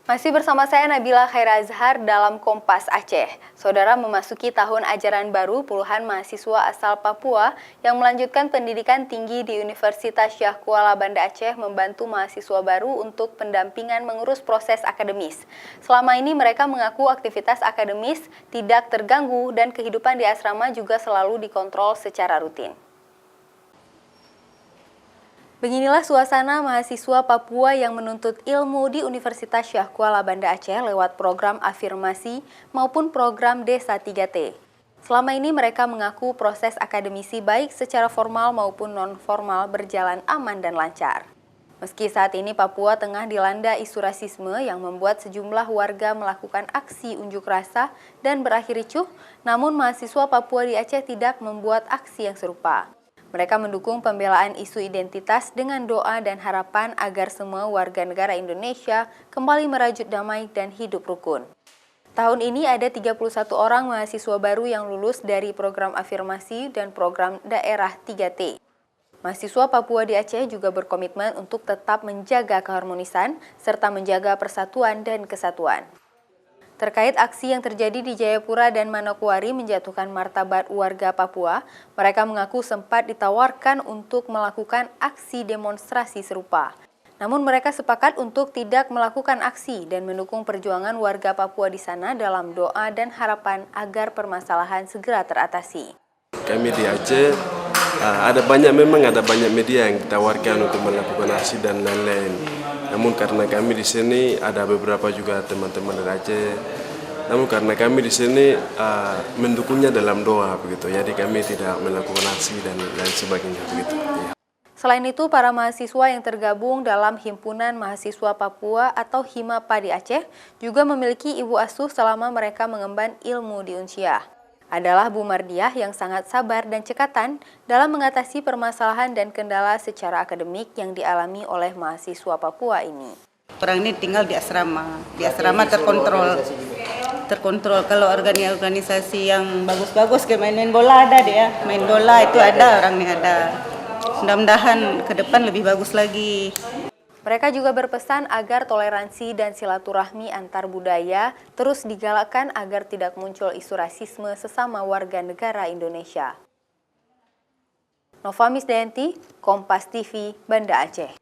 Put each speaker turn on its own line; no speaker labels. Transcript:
Masih bersama saya Nabila Khairazhar dalam Kompas Aceh. Saudara, memasuki tahun ajaran baru, puluhan mahasiswa asal Papua yang melanjutkan pendidikan tinggi di Universitas Syah Kuala Banda Aceh membantu mahasiswa baru untuk pendampingan mengurus proses akademis. Selama ini mereka mengaku aktivitas akademis tidak terganggu dan kehidupan di asrama juga selalu dikontrol secara rutin. Beginilah suasana mahasiswa Papua yang menuntut ilmu di Universitas Syah Kuala Banda Aceh lewat program afirmasi maupun program Desa 3T. Selama ini mereka mengaku proses akademisi baik secara formal maupun non-formal berjalan aman dan lancar. Meski saat ini Papua tengah dilanda isu rasisme yang membuat sejumlah warga melakukan aksi unjuk rasa dan berakhir ricuh, namun mahasiswa Papua di Aceh tidak membuat aksi yang serupa. Mereka mendukung pembelaan isu identitas dengan doa dan harapan agar semua warga negara Indonesia kembali merajut damai dan hidup rukun. Tahun ini ada 31 orang mahasiswa baru yang lulus dari program afirmasi dan program daerah 3T. Mahasiswa Papua di Aceh juga berkomitmen untuk tetap menjaga keharmonisan serta menjaga persatuan dan kesatuan. Terkait aksi yang terjadi di Jayapura dan Manokwari menjatuhkan martabat warga Papua, mereka mengaku sempat ditawarkan untuk melakukan aksi demonstrasi serupa. Namun mereka sepakat untuk tidak melakukan aksi dan mendukung perjuangan warga Papua di sana dalam doa dan harapan agar permasalahan segera teratasi.
Kami di Aceh ada banyak media yang ditawarkan untuk melakukan aksi dan lain-lain. Namun karena kami di sini ada beberapa juga teman-teman dari Aceh. Namun karena kami di sini mendukungnya dalam doa begitu. Jadi kami tidak melakukan aksi dan lain sebagainya begitu. Ya.
Selain itu, para mahasiswa yang tergabung dalam Himpunan Mahasiswa Papua atau HIMAPA di Aceh juga memiliki ibu asuh selama mereka mengemban ilmu di Unsyah. Adalah Bu Mardiah yang sangat sabar dan cekatan dalam mengatasi permasalahan dan kendala secara akademik yang dialami oleh mahasiswa Papua ini.
Orang ini tinggal di asrama terkontrol. Kalau organisasi yang bagus-bagus kayak main bola ada deh ya, main bola itu ada, orangnya ada. Mudah-mudahan ke depan lebih bagus lagi.
Mereka juga berpesan agar toleransi dan silaturahmi antar budaya terus digalakkan agar tidak muncul isu rasisme sesama warga negara Indonesia. Nova Misdayanti, Kompas TV, Banda Aceh.